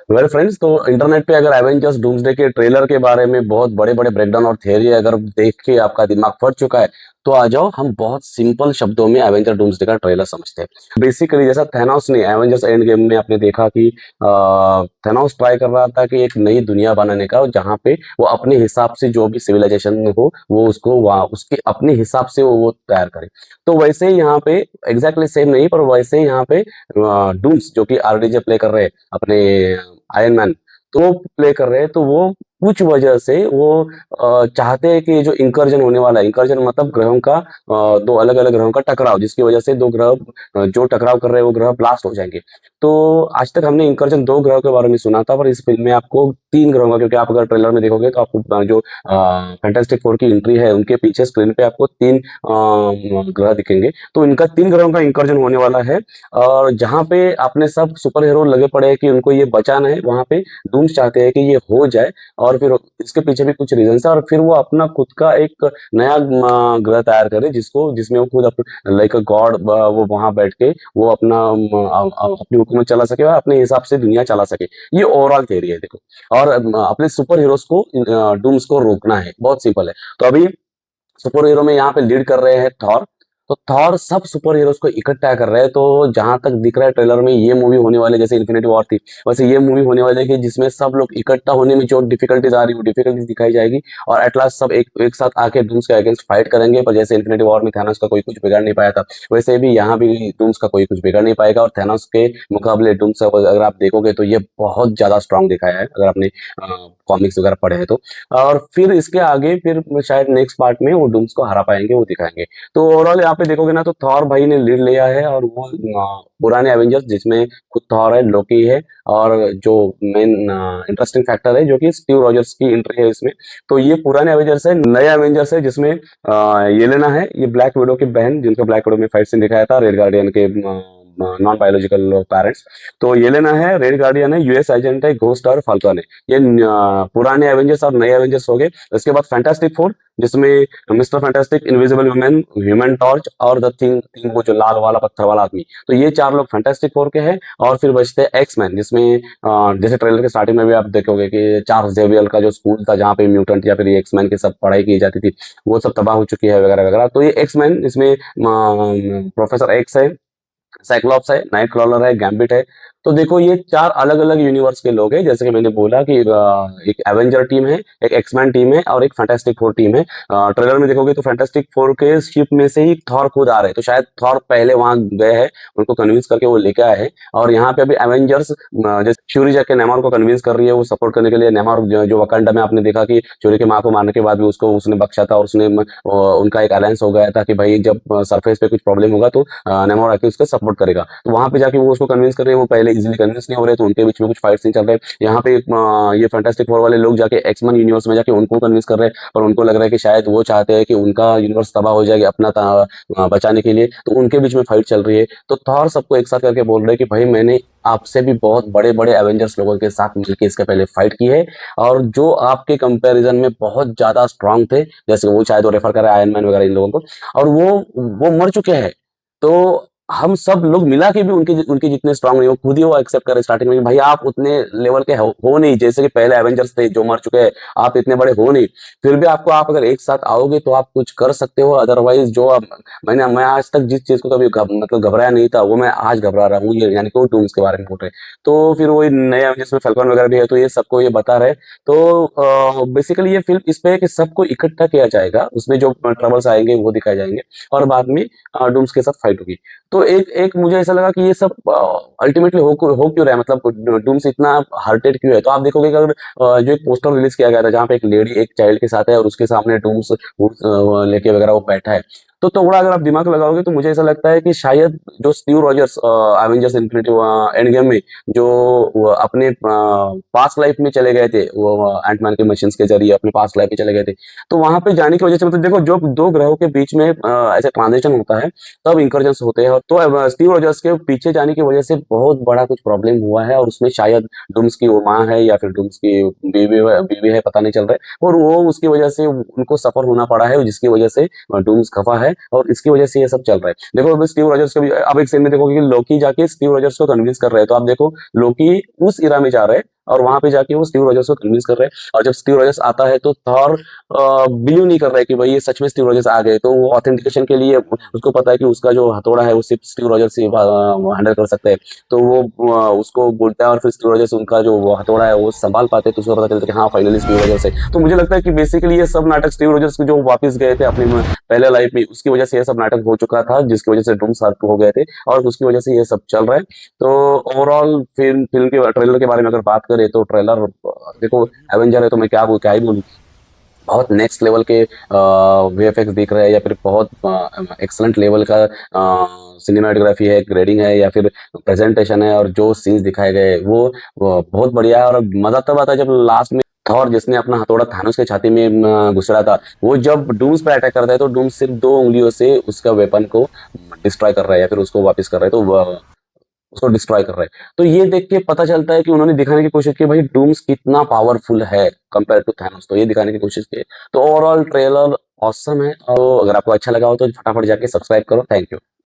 Well friends, तो internet पे अगर एवेंजर्स डूम्सडे के ट्रेलर के बारे में बहुत बड़े बड़े ब्रेकडाउन और थियरी अगर देख के आपका दिमाग फट चुका है, तो आ जाओ हम बहुत सिंपल शब्दों में एवेंजर डूम्सडे का ट्रेलर समझते हैं। बेसिकली जैसा थैनोस ने एवेंजर्स एंड गेम में आपने देखा कि थैनोस ट्राई कर रहा था कि एक नई दुनिया बनाने का, जहाँ पे वो अपने हिसाब से जो भी सिविलाइजेशन हो वो उसको वहाँ उसके अपने हिसाब से वो तैयार करे। तो वैसे ही यहाँ पे एग्जैक्टली सेम नहीं, पर वैसे ही यहाँ पे डूम्स जो कि आरडीजे प्ले कर रहे हैं अपने आयरन मैन, तो वो प्ले कर रहे हैं। तो वो कुछ वजह से वो चाहते हैं कि जो इंकर्जन होने वाला है, इंकर्जन मतलब ग्रहों का दो अलग अलग ग्रहों का टकराव, जिसकी वजह से दो ग्रह जो टकराव कर रहे हैं वो ग्रह ब्लास्ट हो जाएंगे। तो आज तक हमने इंकर्जन दो ग्रहों के बारे में सुना था, पर इस फिल्म में आपको तीन ग्रहों का, क्योंकि आप अगर ट्रेलर में देखोगे तो आपको जो फैंटास्टिक फोर की एंट्री है उनके पीछे स्क्रीन पे आपको तीन ग्रह दिखेंगे। तो इनका तीन ग्रहों का इंकर्जन होने वाला है। और जहाँ पे अपने सब सुपर हीरो लगे पड़े हैं कि उनको ये बचाना है, वहां पे डूम्स चाहते हैं कि ये हो जाए। और फिर इसके पीछे भी कुछ रीजन है, और फिर वो अपना खुद का एक नया ग्रह तैयार करे, जिसमें वो खुद लाइक अ गॉड, वो वहां बैठ के वो अपना अपनी हुकूमत चला सके और अपने हिसाब से दुनिया चला सके। ये ओवरऑल थियरी है, देखो। और अपने सुपर हीरोज को, डूम्स को रोकना है, बहुत सिंपल है। तो अभी सुपर हीरो में यहाँ पे लीड कर रहे हैं थॉर। तो थॉर सब सुपर हीरोज को इकट्ठा कर रहे हैं। तो जहां तक दिख रहा है ट्रेलर में, ये मूवी होने वाली है जैसे इन्फिनिटी वॉर थी, वैसे ये मूवी होने वाली है कि जिसमें सब लोग इकट्ठा होने में जो डिफिकल्टीज आ रही है वो डिफिकल्टीज दिखाई जाएगी। और एट लास्ट सब एक एक साथ आके डूम्स के अगेंस्ट फाइट करेंगे। पर जैसे इन्फिनिटी वॉर में थैनोस का कोई कुछ बिगाड़ नहीं पाया था, वैसे भी यहाँ भी डूम्स का कोई कुछ बिगाड़ नहीं पाएगा। और थैनोस के मुकाबले डूम्स अगर आप देखोगे तो ये बहुत ज्यादा स्ट्रांग दिखाया है, अगर आपने कॉमिक्स वगैरह पढ़े हैं तो। और फिर इसके आगे फिर शायद नेक्स्ट पार्ट में वो डूम्स को हरा पाएंगे, वो दिखाएंगे। तो ओवरऑल यहाँ पे देखोगे ना, तो थॉर भाई ने लीड लिया है। और वो पुराने एवेंजर्स जिसमें खुद थॉर है, लोकी है, और जो मेन इंटरेस्टिंग फैक्टर है जो कि स्टीव रॉजर्स की एंट्री है इसमें। तो ये पुराने एवेंजर्स है। नए एवेंजर्स है जिसमें येलेना है, ये ब्लैक विडो की बहन, जिनका ब्लैक विडो में फाइट सीन दिखाया था, रेड गार्डियन के नॉन बायोलॉजिकल पेरेंट्स। तो येलेना है, रेड गार्डियन है, यूएस एजेंट है, घोस्ट और फाल्कन है। ये पुराने एवेंजर्स और नए एवेंजर्स हो गए। उसके बाद फैंटास्टिक फोर, जिसमें mister fantastic, invisible women, human torch और द थिंग थिंग वो जो लाल वाला पत्थर वाला आदमी। तो ये चार लोग फैंटास्टिक फोर के हैं। और फिर बचते हैं एक्स मैन, जिसमें जैसे ट्रेलर के स्टार्टिंग में भी आप देखोगे कि चार्ल्स जेवियल का जो स्कूल था जहाँ पे म्यूटेंट या फिर एक्स मैन की सब पढ़ाई की जाती थी, वो सब तबाह हो चुकी है वगैरह वगैरह। तो ये एक्स मैन, इसमें प्रोफेसर एक्स है, साइक्लॉप्स है, नाइट क्रॉलर है, गैम्बिट है। तो देखो ये चार अलग अलग यूनिवर्स के लोग हैं। जैसे कि मैंने बोला कि एक एवेंजर टीम है, एक एक्समैन टीम है और एक फैंटास्टिक फोर टीम है। ट्रेलर में देखोगे तो फैंटास्टिक फोर के शिप में से ही थॉर खुद आ रहे हैं। तो शायद थॉर पहले वहां गए हैं, उनको कन्विंस करके वो लेके आए हैं। और यहाँ पे अभी एवेंजर्स जैसे श्यूरी जाके नेमार को कन्विंस कर रही है वो सपोर्ट करने के लिए। नेमार जो वकांडा में आपने देखा कि श्यूरी की माँ को मारने के बाद भी उसको उसने बख्शा था, और उसने उनका एक अलायंस हो गया था कि भाई जब सरफेस पे कुछ प्रॉब्लम होगा तो नेमार आके उसको सपोर्ट करेगा। तो वहां पे जाके वो उसको कन्विंस कर रहे हैं, वो पहले इजीली कन्विंस नहीं हो रहे, तो उनके बीच में कुछ फाइट सीन चल रहे हैं। यहाँ पे ये फैंटास्टिक फोर वाले लोग जाके एक्समैन यूनिवर्स में जाके उनको कन्विंस कर रहे हैं, पर उनको लग रहा है कि शायद वो चाहते हैं कि उनका यूनिवर्स तबाह हो जाएगा अपना बचाने के लिए। तो उनके बीच में फाइट चल रही है। तो थॉर सबको एक साथ करके बोल रहे हैं कि भाई मैंने आपसे भी बहुत बड़े बड़े एवेंजर्स लोगों के साथ मिलकर इसके पहले फाइट की है, और जो आपके कंपैरिजन में बहुत ज्यादा स्ट्रांग थे, जैसे वो शायद वो रेफर कर रहे हैं आयरन मैन वगैरह इन लोगों को, और वो मर चुके हैं। तो हम सब लोग मिला के भी उनके उनके जितने स्ट्रांग नहीं, वो खुद ही वो एक्सेप्ट करे स्टार्टिंग में कि भाई आप उतने लेवल के हो नहीं, जैसे कि पहले एवेंजर्स थे जो मर चुके हैं, आप इतने बड़े हो नहीं। फिर भी आप अगर एक साथ आओगे तो आप कुछ कर सकते हो। अदरवाइज जो आप, मैं आज तक जिस चीज को कभी मतलब घबराया नहीं था, वो मैं आज घबरा रहा हूँ। ये यानी कि वो डूम्स के बारे में बोल रहे हैं। तो फिर वो नए एवेंजर्स में फैल्कन वगैरह भी है, तो ये सबको ये बता रहे। तो बेसिकली ये फिल्म इस पे है कि सबको इकट्ठा किया जाएगा, उसमें जो ट्रबल्स आएंगे वो दिखाए जाएंगे, और बाद में डूम्स के साथ फाइट होगी। तो एक एक मुझे ऐसा लगा कि ये सब अल्टीमेटली हो क्यों रहा है, मतलब डूम्स इतना हार्टेड क्यों है। तो आप देखोगे कि अगर जो एक पोस्टर रिलीज किया गया था जहाँ पे एक लेडी एक चाइल्ड के साथ है और उसके सामने डूम्स लेके वगैरह वो बैठा है, तो थोड़ा अगर आप दिमाग लगाओगे तो मुझे ऐसा लगता है कि शायद जो Steve Rogers Avengers infinity end game में जो वो अपने पास्ट लाइफ में चले गए थे, वो एंटमैन के मशीन्स के जरिए अपने पास्ट लाइफ में चले गए थे। तो वहां पे जाने की वजह से, मतलब देखो, जो दो ग्रहों के बीच में ऐसे ट्रांजिशन होता है तब इंकर्जन्स होते हैं। तो स्टीव रॉजर्स के पीछे जाने की वजह से बहुत बड़ा कुछ प्रॉब्लम हुआ है, और उसमें शायद डूम्स की वो माँ है या फिर डूम्स की बीवी है, पता नहीं चल रहा है। और वो उसकी वजह से उनको सफर होना पड़ा है, जिसकी वजह से डूम्स खफा है, और इसकी वजह से ये सब चल रहा है। देखो अभी स्टीव रॉजर्स को भी अब एक सीन में देखोगे कि लोकी जाके स्टीव रॉजर्स को कन्विंस कर रहे हैं। तो आप देखो लोकी उस इरा में जा रहे हैं और वहां पे जाके वो स्टीव रॉजर्स को कन्विंस कर रहे हैं। और जब स्टीव रॉजर्स आता है तो थॉर बिलीव नहीं कर रहा है कि भाई ये सच में स्टीव रॉजर्स आ गए, तो वो ऑथेंटिकेशन के लिए उसको पता है कि उसका जो हथौड़ा है वो सिर्फ स्टीव रॉजर्स ही हैंडल कर सकते हैं। तो वो उसको बोलता है और फिर स्टीव रॉजर्स उनका जो वो हथौड़ा है वो संभाल पाते हैं, तो उसको पता चलता है कि हाँ फाइनली स्टीव रॉजर्स है। तो मुझे लगता है कि बेसिकली ये सब नाटक स्टीव रॉजर्स जो वापस गए थे अपने पहले लाइफ में, उसकी वजह से ये सब नाटक हो चुका था, जिसकी वजह से डूम्स अर्थ हो गए थे और उसकी वजह से ये सब चल रहा है। तो ओवरऑल फिल्म फिल्म के ट्रेलर के बारे में अगर बात करें तो ट्रेलर देखो, एवेंजर है तो मैं क्या ही बोलूं, बहुत नेक्स्ट लेवल के वीएफएक्स दिख रहे हैं, या फिर बहुत एक्सलेंट लेवल का सिनेमाटोग्राफी है, ग्रेडिंग है, या फिर प्रेजेंटेशन है, और जो सीन्स दिखाए गए वो बहुत बढ़िया है। और मजा तब आता है जब लास्ट में थॉर, जिसने अपना हथौड़ा थानोस के छाती में घुसड़ा था, वो जब डूम्स पर अटैक करता है तो डूम्स सिर्फ 2 उंगलियों से उसका वेपन को डिस्ट्रॉय कर रहा है या फिर उसको वापस कर रहा है, तो उसको डिस्ट्रॉय कर रहा है। तो ये देख के पता चलता है कि उन्होंने दिखाने की कोशिश की भाई डूम्स कितना पावरफुल है कंपेयर टू थैनोस, तो ये दिखाने की कोशिश की। तो ओवरऑल ट्रेलर ऑसम है, और अगर आपको अच्छा लगा हो तो फटाफट जाके सब्सक्राइब करो। Thank you.